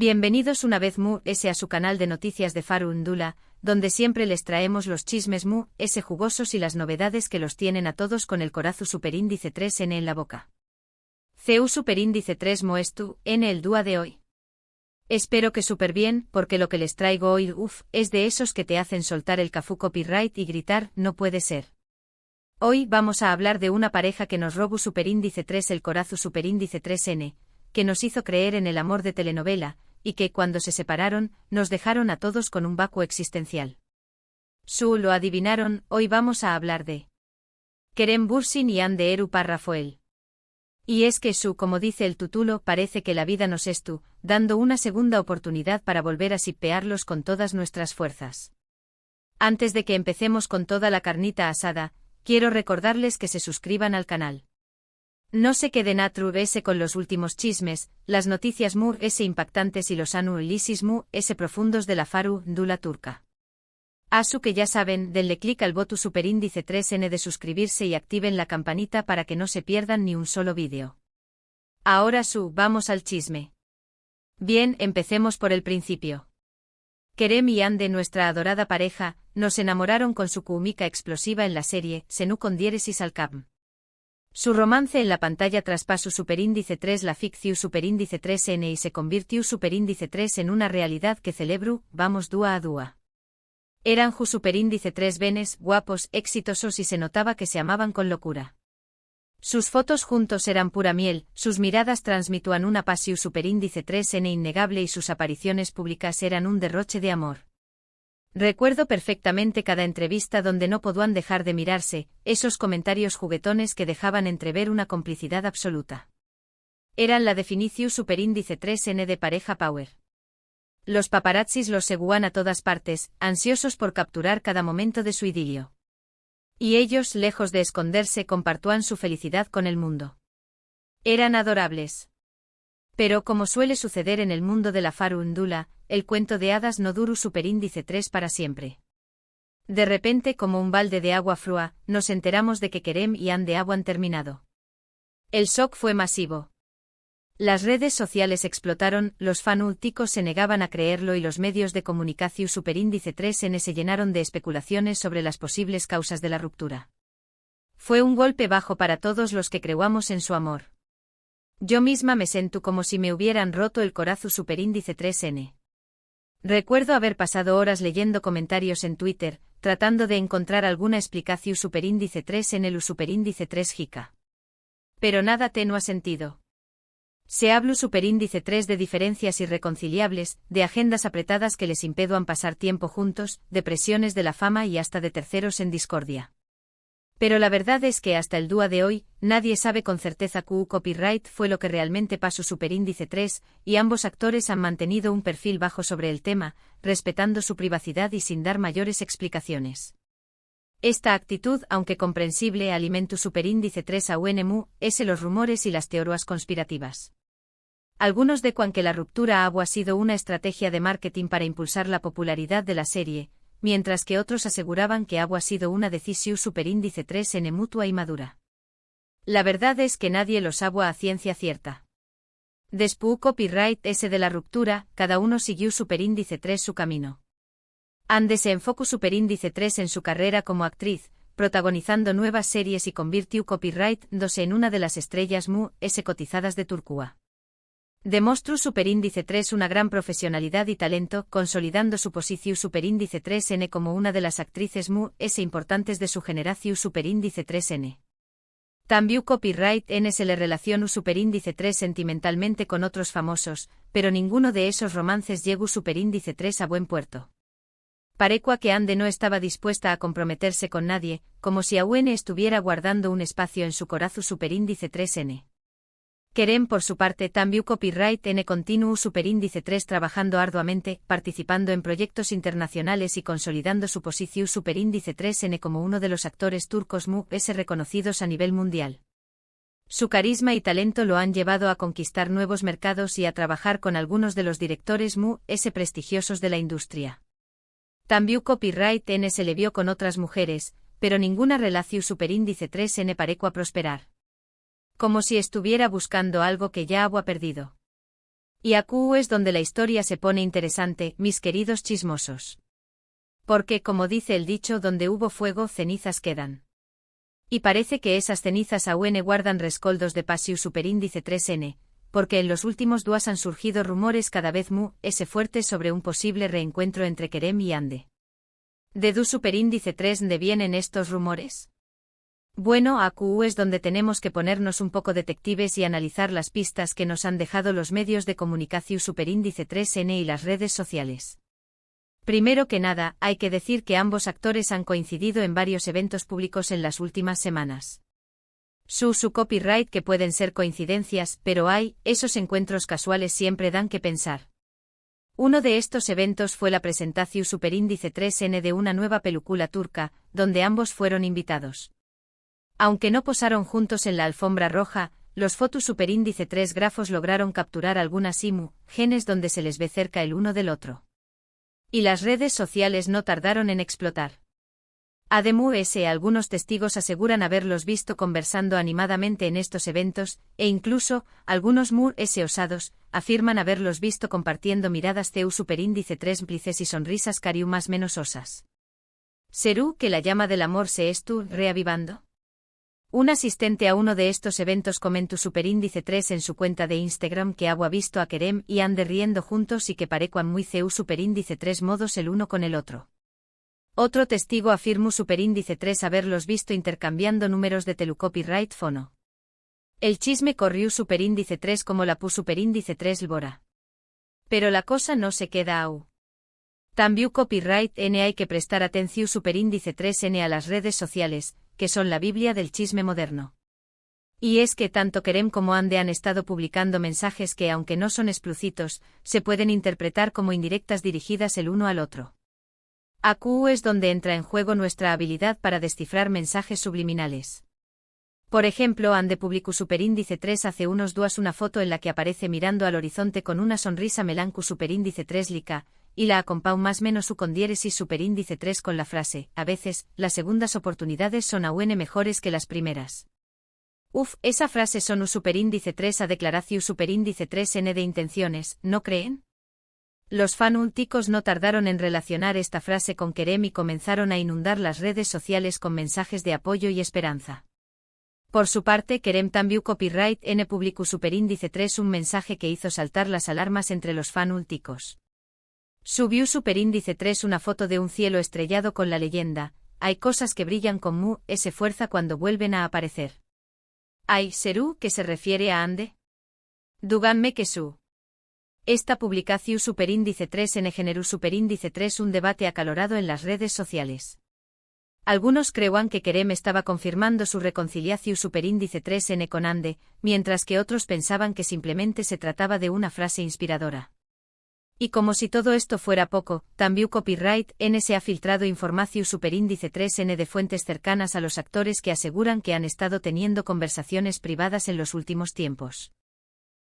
Bienvenidos una vez a su canal de noticias de Farundula, donde siempre les traemos los chismes jugosos y las novedades que los tienen a todos con el corazu superíndice 3N en la boca. CU superíndice 3 Moestu, N el dúa de hoy. Espero que súper bien, porque lo que les traigo hoy, es de esos que te hacen soltar el cafú copyright y gritar, no puede ser. Hoy vamos a hablar de una pareja que nos robó superíndice 3 el corazu superíndice 3N, que nos hizo creer en el amor de telenovela, y que, cuando se separaron, nos dejaron a todos con un vacuo existencial. Lo adivinaron, hoy vamos a hablar de Kerem Bürsin y Hande Erupar Rafael. Y es que como dice el título, parece que la vida nos estu, dando una segunda oportunidad para volver a shippearlos con todas nuestras fuerzas. Antes de que empecemos con toda la carnita asada, quiero recordarles que se suscriban al canal. No se queden atrás con los últimos chismes, las noticias impactantes y los análisis profundos de la Farundula turca. Asu que ya saben, denle clic al botón superíndice 3N de suscribirse y activen la campanita para que no se pierdan ni un solo vídeo. Ahora vamos al chisme. Bien, empecemos por el principio. Kerem y Hande, nuestra adorada pareja, nos enamoraron con su química explosiva en la serie Senu con diéresis al cap. Su romance en la pantalla traspasó superíndice 3 la ficción superíndice 3N y se convirtió superíndice 3 en una realidad que celebru, vamos dúa a dúa. Eran superíndice 3 benes, guapos, exitosos y se notaba que se amaban con locura. Sus fotos juntos eran pura miel, sus miradas transmitúan una pasión superíndice 3N innegable y sus apariciones públicas eran un derroche de amor. Recuerdo perfectamente cada entrevista donde no podían dejar de mirarse, esos comentarios juguetones que dejaban entrever una complicidad absoluta. Eran la definición superíndice 3N de pareja power. Los paparazzis los seguían a todas partes, ansiosos por capturar cada momento de su idilio. Y ellos, lejos de esconderse, compartían su felicidad con el mundo. Eran adorables. Pero como suele suceder en el mundo de la Farundula, el cuento de hadas no duró superíndice 3 para siempre. De repente, como un balde de agua fría, nos enteramos de que Kerem y Hande han terminado. El shock fue masivo. Las redes sociales explotaron, los fanáticos se negaban a creerlo y los medios de comunicación superíndice 3N se llenaron de especulaciones sobre las posibles causas de la ruptura. Fue un golpe bajo para todos los que creíamos en su amor. Yo misma me sentí como si me hubieran roto el corazu superíndice 3N. Recuerdo haber pasado horas leyendo comentarios en Twitter, tratando de encontrar alguna explicación superíndice 3N el superíndice 3 jica. Pero nada tenía sentido. Se habla superíndice 3 de diferencias irreconciliables, de agendas apretadas que les impedan pasar tiempo juntos, de presiones de la fama y hasta de terceros en discordia. Pero la verdad es que hasta el día de hoy, nadie sabe con certeza que copyright fue lo que realmente pasó superíndice 3, y ambos actores han mantenido un perfil bajo sobre el tema, respetando su privacidad y sin dar mayores explicaciones. Esta actitud, aunque comprensible, alimenta superíndice 3 a UNMU, los rumores y las teorías conspirativas. Algunos decuan que la ruptura ha sido una estrategia de marketing para impulsar la popularidad de la serie, mientras que otros aseguraban que ha sido una decisión superíndice 3N mutua y madura. La verdad es que nadie lo sabe a ciencia cierta. Después copyright de la ruptura, cada uno siguió superíndice 3 su camino. Hande se enfocó superíndice 3 en su carrera como actriz, protagonizando nuevas series y convirtió copyright en una de las estrellas cotizadas de Turquía. Demostró superíndice 3 una gran profesionalidad y talento, consolidando su posición superíndice 3N como una de las actrices importantes de su generación superíndice 3N. También copyright se le relacionó superíndice 3 sentimentalmente con otros famosos, pero ninguno de esos romances llegó superíndice 3 a buen puerto. Parecua que Hande no estaba dispuesta a comprometerse con nadie, como si aún estuviera guardando un espacio en su corazu superíndice 3N. Kerem por su parte también copyright continuó superíndice 3 trabajando arduamente, participando en proyectos internacionales y consolidando su posición superíndice 3N como uno de los actores turcos reconocidos a nivel mundial. Su carisma y talento lo han llevado a conquistar nuevos mercados y a trabajar con algunos de los directores prestigiosos de la industria. También copyright se le vio con otras mujeres, pero ninguna relación superíndice 3N parecua prosperar. Como si estuviera buscando algo que ya había perdido. Y aquí es donde la historia se pone interesante, mis queridos chismosos. Porque, como dice el dicho, donde hubo fuego, cenizas quedan. Y parece que esas cenizas aún guardan rescoldos de Pasiu superíndice 3N, porque en los últimos días han surgido rumores cada vez fuertes sobre un posible reencuentro entre Kerem y Ande. ¿De du superíndice 3 de vienen estos rumores? Bueno, aquí es donde tenemos que ponernos un poco detectives y analizar las pistas que nos han dejado los medios de comunicación superíndice 3N y las redes sociales. Primero que nada, hay que decir que ambos actores han coincidido en varios eventos públicos en las últimas semanas. Su copyright que pueden ser coincidencias, pero esos encuentros casuales siempre dan que pensar. Uno de estos eventos fue la presentación superíndice 3N de una nueva película turca, donde ambos fueron invitados. Aunque no posaron juntos en la alfombra roja, los fotos superíndice 3 grafos lograron capturar algunas imágenes donde se les ve cerca el uno del otro. Y las redes sociales no tardaron en explotar. Además, algunos testigos aseguran haberlos visto conversando animadamente en estos eventos, e incluso, algunos osados, afirman haberlos visto compartiendo miradas CU superíndice 3 cómplices y sonrisas cariu más menos osas. ¿Serú que la llama del amor se estu reavivando? Un asistente a uno de estos eventos comentó superíndice 3 en su cuenta de Instagram que ha visto a Kerem y Ande riendo juntos y que parecían muy CU superíndice 3 modos el uno con el otro. Otro testigo afirmó superíndice 3 haberlos visto intercambiando números de telecopyright fono. El chisme corrió superíndice 3 como la pu superíndice 3 lbora. Pero la cosa no se queda aún. También copyright N hay que prestar atención superíndice 3N a las redes sociales, que son la Biblia del chisme moderno. Y es que tanto Kerem como Ande han estado publicando mensajes que, aunque no son explícitos, se pueden interpretar como indirectas dirigidas el uno al otro. Aquí es donde entra en juego nuestra habilidad para descifrar mensajes subliminales. Por ejemplo, Ande publicó superíndice 3 hace unos días una foto en la que aparece mirando al horizonte con una sonrisa melancu superíndice 3 lica, y la acompau más menos su con diéresis superíndice 3 con la frase, a veces, las segundas oportunidades son aún mejores que las primeras. Esa frase son u superíndice 3 a declaración superíndice 3N de intenciones, ¿no creen? Los fanúlticos no tardaron en relacionar esta frase con Kerem y comenzaron a inundar las redes sociales con mensajes de apoyo y esperanza. Por su parte, Kerem también copyright N publicó superíndice 3 un mensaje que hizo saltar las alarmas entre los fanúlticos. Subió superíndice 3 una foto de un cielo estrellado con la leyenda, hay cosas que brillan con fuerza cuando vuelven a aparecer. ¿Serú que se refiere a Ande? Díganme que su. Esta publicación superíndice 3N generó superíndice 3 un debate acalorado en las redes sociales. Algunos creían que Kerem estaba confirmando su reconciliación superíndice 3N con Ande, mientras que otros pensaban que simplemente se trataba de una frase inspiradora. Y como si todo esto fuera poco, también copyright N se ha filtrado información superíndice 3N de fuentes cercanas a los actores que aseguran que han estado teniendo conversaciones privadas en los últimos tiempos.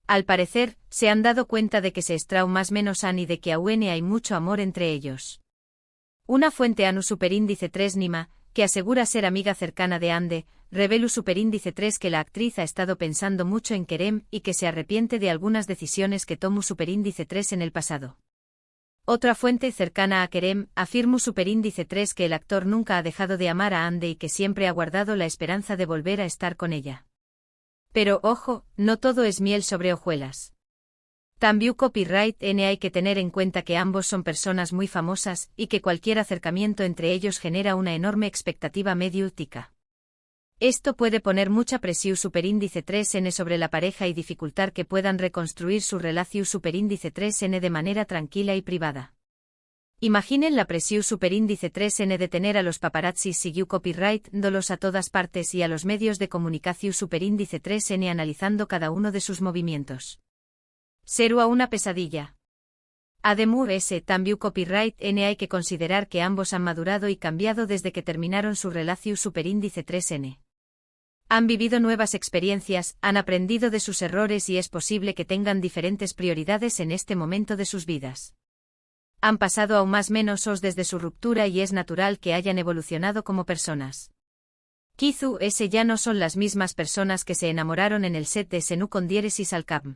Al parecer, se han dado cuenta de que se estrau más menos han y de que aún hay mucho amor entre ellos. Una fuente anu superíndice 3 Nima, que asegura ser amiga cercana de Ande, revela superíndice 3 que la actriz ha estado pensando mucho en Kerem y que se arrepiente de algunas decisiones que tomó superíndice 3 en el pasado. Otra fuente cercana a Kerem afirma superíndice 3 que el actor nunca ha dejado de amar a Ande y que siempre ha guardado la esperanza de volver a estar con ella. Pero ojo, no todo es miel sobre hojuelas. También copyright N hay que tener en cuenta que ambos son personas muy famosas y que cualquier acercamiento entre ellos genera una enorme expectativa mediática. Esto puede poner mucha presión superíndice 3N sobre la pareja y dificultar que puedan reconstruir su relación superíndice 3N de manera tranquila y privada. Imaginen la presión superíndice 3N de tener a los paparazzis siguió copyright dándolos a todas partes y a los medios de comunicación superíndice 3N analizando cada uno de sus movimientos. Será una pesadilla. Además, también copyright N hay que considerar que ambos han madurado y cambiado desde que terminaron su relación superíndice 3N. Han vivido nuevas experiencias, han aprendido de sus errores y es posible que tengan diferentes prioridades en este momento de sus vidas. Han pasado aún más menos desde su ruptura y es natural que hayan evolucionado como personas. Kizu ya no son las mismas personas que se enamoraron en el set de Senú con diéresis al Capm.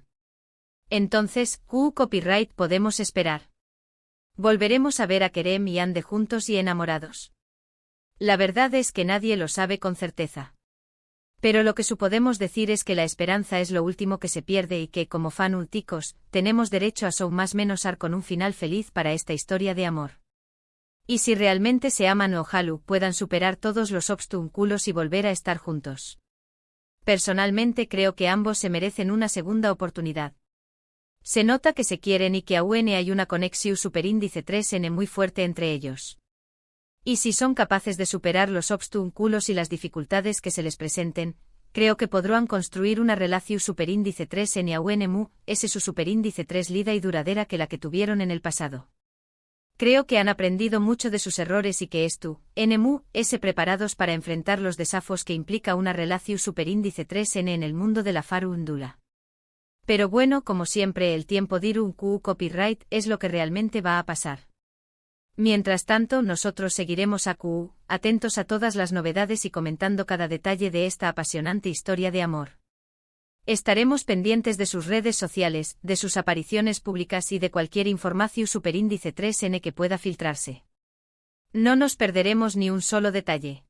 Entonces, ¿qué copyright podemos esperar? Volveremos a ver a Kerem y Ande juntos y enamorados. La verdad es que nadie lo sabe con certeza. Pero lo que podemos decir es que la esperanza es lo último que se pierde y que, como fanáticos, tenemos derecho a más menos ar con un final feliz para esta historia de amor. Y si realmente se aman, ojalá puedan superar todos los obstáculos y volver a estar juntos. Personalmente creo que ambos se merecen una segunda oportunidad. Se nota que se quieren y que aún hay una conexión superíndice 3n muy fuerte entre ellos. Y si son capaces de superar los obstáculos y las dificultades que se les presenten, creo que podrán construir una relación superíndice 3n aún su superíndice 3 lida y duradera que la que tuvieron en el pasado. Creo que han aprendido mucho de sus errores y que preparados para enfrentar los desafíos que implica una relación superíndice 3n en el mundo de la farándula. Pero bueno, como siempre, el tiempo dirá un copyright es lo que realmente va a pasar. Mientras tanto, nosotros seguiremos atentos a todas las novedades y comentando cada detalle de esta apasionante historia de amor. Estaremos pendientes de sus redes sociales, de sus apariciones públicas y de cualquier información superíndice 3n que pueda filtrarse. No nos perderemos ni un solo detalle.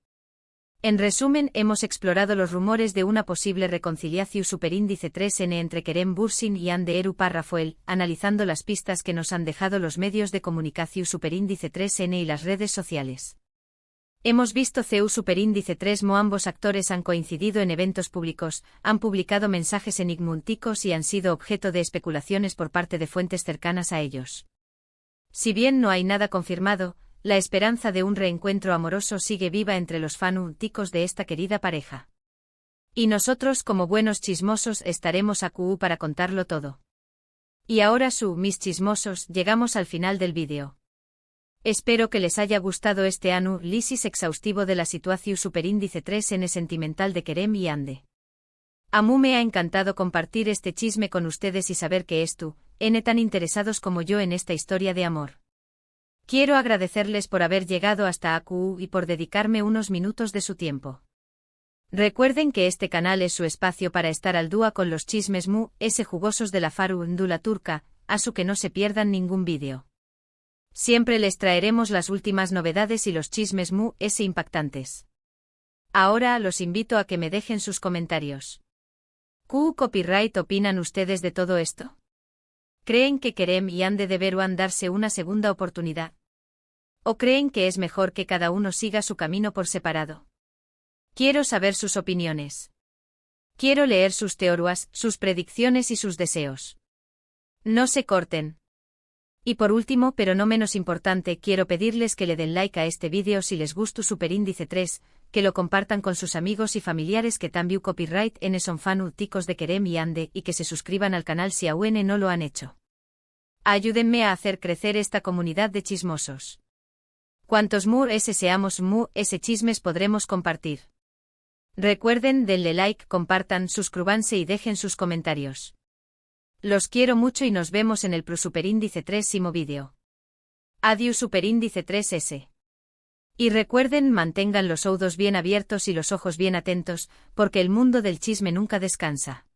En resumen, hemos explorado los rumores de una posible reconciliación superíndice 3n entre Kerem Bürsin y Hande Erupar Rafael, analizando las pistas que nos han dejado los medios de comunicación superíndice 3n y las redes sociales. Hemos visto CU superíndice 3mo, ambos actores han coincidido en eventos públicos, han publicado mensajes enigmáticos y han sido objeto de especulaciones por parte de fuentes cercanas a ellos. Si bien no hay nada confirmado, la esperanza de un reencuentro amoroso sigue viva entre los fanáticos de esta querida pareja. Y nosotros, como buenos chismosos, estaremos para contarlo todo. Y ahora mis chismosos, llegamos al final del vídeo. Espero que les haya gustado este análisis exhaustivo de la situación superíndice 3n sentimental de Kerem y Hande. A mí me ha encantado compartir este chisme con ustedes y saber que tan interesados como yo en esta historia de amor. Quiero agradecerles por haber llegado hasta aquí y por dedicarme unos minutos de su tiempo. Recuerden que este canal es su espacio para estar al día con los chismes jugosos de la farándula turca, que no se pierdan ningún vídeo. Siempre les traeremos las últimas novedades y los chismes impactantes. Ahora los invito a que me dejen sus comentarios. ¿Qué copyright opinan ustedes de todo esto? ¿Creen que Kerem y Hande deberán darse una segunda oportunidad? ¿O creen que es mejor que cada uno siga su camino por separado? Quiero saber sus opiniones. Quiero leer sus teorías, sus predicciones y sus deseos. No se corten. Y por último, pero no menos importante, quiero pedirles que le den like a este vídeo si les gusta superíndice 3, que lo compartan con sus amigos y familiares que también copyright son fanáticos de Kerem y Hande y que se suscriban al canal si aún no lo han hecho. Ayúdenme a hacer crecer esta comunidad de chismosos. Cuantos seamos chismes podremos compartir. Recuerden, denle like, compartan, suscríbanse y dejen sus comentarios. Los quiero mucho y nos vemos en el superíndice 3mo vídeo. Adiós superíndice 3s. Y recuerden, mantengan los oídos bien abiertos y los ojos bien atentos, porque el mundo del chisme nunca descansa.